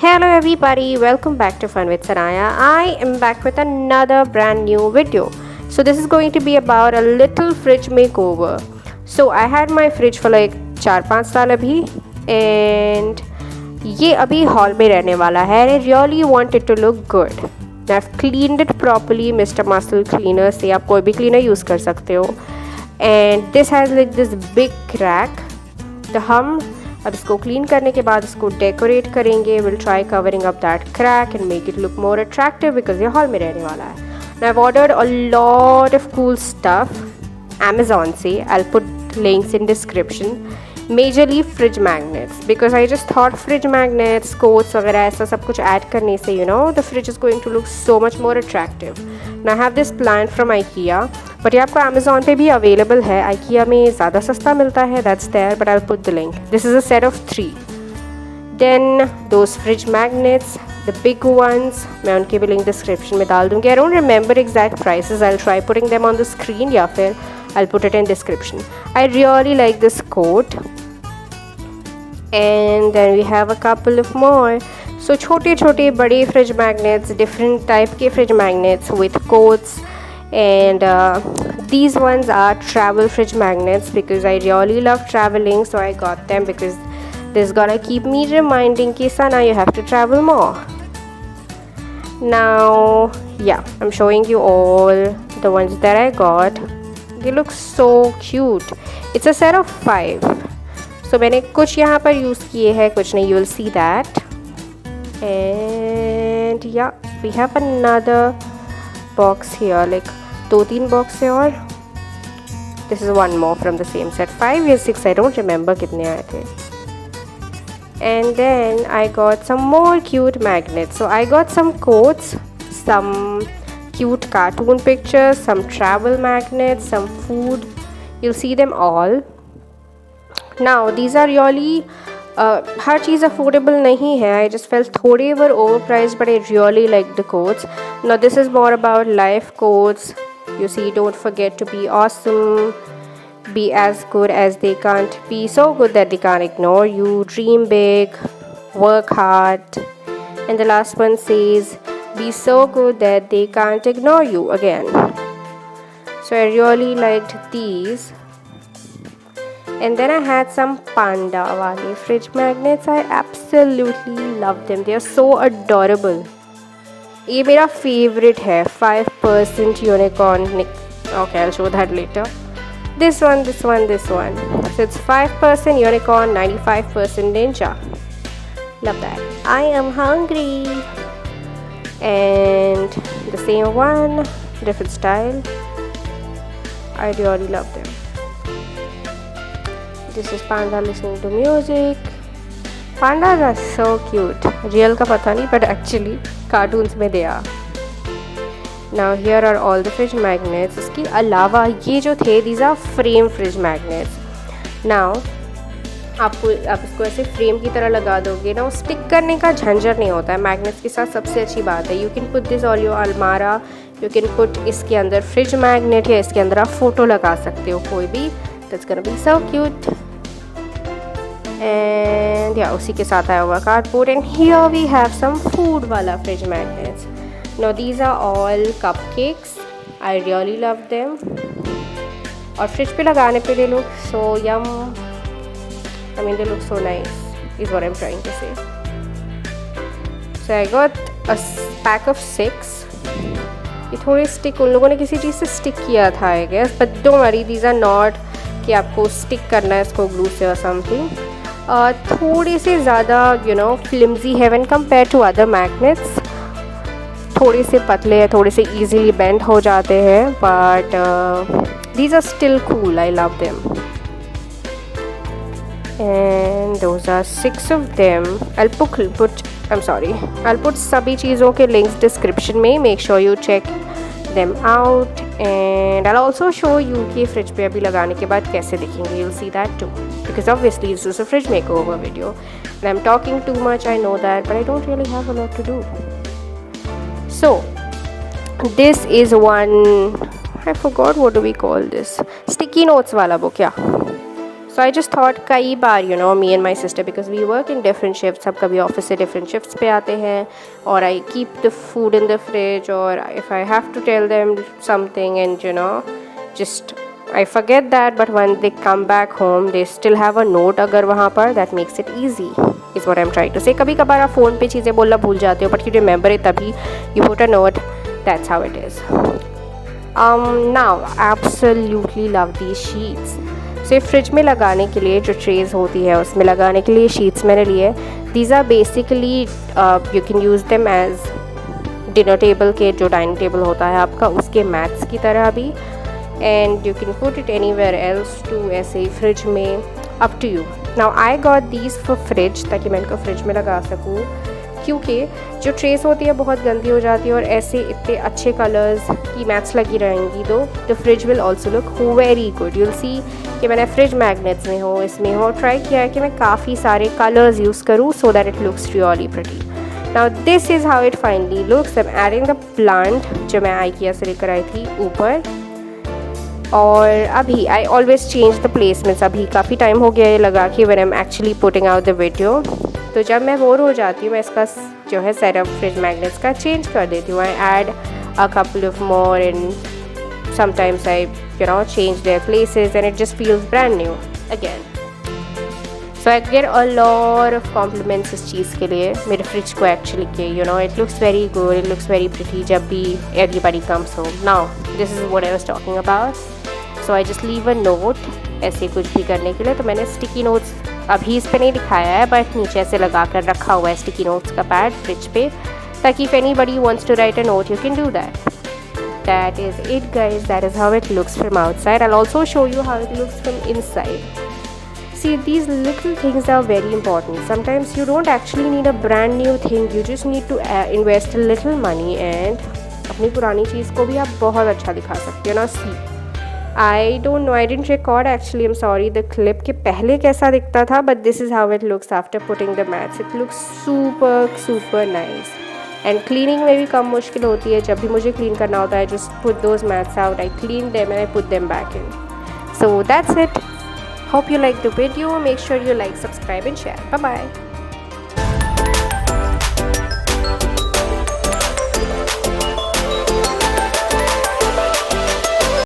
Hello everybody, welcome back to Fun with Sanaya. I am back with another brand new video. So this is going to be about a little fridge makeover. So I had my fridge for like 4-5 साल अभी and ये अभी hall में रहने वाला है and I really want it to look good. I've cleaned it properly, Mr. Muscle Cleaner से आप कोई भी cleaner यूज़ कर सकते हो. And this has like this big crack. तो हम अब इसको क्लीन करने के बाद इसको डेकोरेट करेंगे. Will try covering up that crack and make it look more attractive because ये हॉल में रहने वाला है. I have ordered a lot of cool stuff Amazon से. I will put links in description. Majorly fridge magnets because I just thought fridge magnets quotes वगैरह ऐसा सब कुछ ऐड करने से the fridge is going to look so much more attractive. I have this plan from IKEA but ये आपको Amazon पे भी अवेलेबल है. IKEA में ज़्यादा सस्ता मिलता है. That's there but I will put the link. This is a set of 3. Then those fridge magnets the big ones मैं उनके भी लिंक डिस्क्रिप्शन में डाल दूँगी. I don't remember exact prices. I will try putting them on the screen या फिर I will put it in description. I really like this coat. And then we have a couple of more. So छोटे छोटे बड़े fridge magnets, different type के fridge magnets with coats. And these ones are travel fridge magnets because I really love traveling, so I got them because this is gonna keep me reminding कि Sana you have to travel more. Now yeah, I'm showing you all the ones that I got. They look so cute. It's a set of 5. So मैंने कुछ यहाँ पर use किए हैं, कुछ नहीं. You will see that. And yeah, we have another box here, like 2-3 box है और this is one more from the same set. 5 or 6, I don't remember कितने आए थे. And then I got some more cute magnets. So I got some quotes, some cute cartoon pictures, some travel magnets, some food. You'll see them all. Now these are really her cheese affordable नहीं है. I just felt थोड़े वर overpriced but I really like the quotes. Now this is more about life quotes. You see, don't forget to be awesome, be as good as they can't be so good that they can't ignore you, dream big, work hard, and the last one says be so good that they can't ignore you again. So I really liked these. And then I had some panda wale fridge magnets. I absolutely love them. They are so adorable. ये मेरा favorite है. 5% unicorn. Okay, I'll show that later. This one, this one, this one. So it's 5% unicorn, 95% ninja. Love that. I am hungry. And the same one, different style. I really love them. This is panda listening to music. Pandas are so cute. Real का पता नहीं but actually cartoons में they are. Now here are all the fridge magnets. इसके अलावा ये जो थे these are frame fridge magnets. Now आप इसको ऐसे फ्रेम की तरह लगा दोगे ना, स्टिक करने का झंझट नहीं होता है मैग्नेट्स के साथ. सबसे अच्छी बात है you can put this on your अलमारा. यू कैन पुट इसके अंदर फ्रिज मैग्नेट या इसके अंदर आप फ़ोटो लगा सकते हो कोई भी. That's gonna be so cute. And yeah, उसी के साथ आया हुआ cardboard. And here we have some food वाला fridge magnets. Now these are all cupcakes. I really love them. और फ्रिज पे लगाने पे they look so yum. I mean they look so nice is what I'm trying to say. So I got a pack of 6. ये थोड़े stick उन लोगों ने किसी चीज़ से स्टिक किया था I guess. But don't worry, these are not कि आपको स्टिक करना है इसको ग्लू से और समथिंग. थोड़े से ज़्यादा फ्लिम्जी है when compare to other magnets. थोड़े से पतले हैं, थोड़े से इजीली बेंड हो जाते हैं but these are still cool. I love them. And those are 6 of them. I'll put सभी चीज़ों के लिंक्स डिस्क्रिप्शन में. Make sure you check them out. And I'll also show you कि फ्रिज पे अभी लगाने के बाद कैसे दिखेंगे. You'll see that too because obviously this is a fridge makeover video and I'm talking too much, I know that, but I don't really have a lot to do. So this is one, I forgot what do we call this, sticky notes वाला book. Yeah, So I just thought कई बार me and my sister, because we work in different shifts, हम कभी office से different shifts पे आते हैं, और I keep the food in the fridge, or if I have to tell them something and just I forget that, but when they come back home they still have a note अगर वहाँ पर, that makes it easy is what I'm trying to say. कभी कभार आप phone पे चीज़ें बोलना भूल जाते हो, but you remember it तभी you put a note. That's how it is. Now absolutely love these sheets. So fridge में लगाने के लिए जो ट्रेज़ होती है उसमें लगाने के लिए शीट्स मैंने लिए. These are basically you can use them as dinner table के जो डाइनिंग टेबल होता है आपका उसके मैट्स की तरह भी, and you can put it anywhere else too, ऐसे ही फ्रिज में, up to you. Now I got these for fridge, ताकि मैं इनको फ्रिज में लगा सकूँ, क्योंकि जो ट्रेस होती है बहुत गंदी हो जाती है और ऐसे इतने अच्छे कलर्स की मैट्स लगी रहेंगी तो the fridge will also look very good. You'll see कि मैंने फ्रिज मैग्नेट्स में हो, इसमें हो, ट्राई किया है कि मैं काफ़ी सारे कलर्स यूज़ करूँ so that it looks really pretty. Now this is how it finally looks. I'm adding the plant जो मैं IKEA से लेकर आई थी ऊपर, और अभी I always change the placements. अभी काफ़ी टाइम हो गया ये लगा के when I'm actually putting out the video. तो जब मैं बोर हो जाती हूँ मैं इसका जो है सेटअप फ्रिज मैग्नेट्स का चेंज कर देती हूँ. I add a couple of more and sometimes I change their places and it just feels brand new again. So I get a lot of compliments इस चीज़ के लिए मेरे फ्रिज को actually के it looks very good, it looks very pretty जब भी everybody comes home. Now this is what I was talking about. So I just leave a note ऐसे कुछ भी करने के लिए. तो मैंने स्टिकी नोट्स अभी इस पे नहीं दिखाया है, बट नीचे ऐसे लगा कर रखा हुआ है स्टिकी नोट्स का पैड फ्रिज पे, ताकि if anybody wants to write a note you can do that. That is it guys, that is how it looks from outside. I'll also show you how it looks from inside. See, these little things are very important. Sometimes you don't actually need a brand new thing, you just need to invest a little money and अपनी पुरानी चीज़ को भी आप बहुत अच्छा दिखा सकते हो ना. See, I don't know, I didn't record actually, I'm sorry, the clip के पहले कैसा दिखता था, but this is how it looks after putting the mats. It looks super nice. And cleaning में भी कम मुश्किल होती है. जब भी मुझे clean करना होता है, just put those mats out, I clean them and I put them back in. So that's it. Hope you liked the video. Make sure you like, subscribe and share. Bye bye.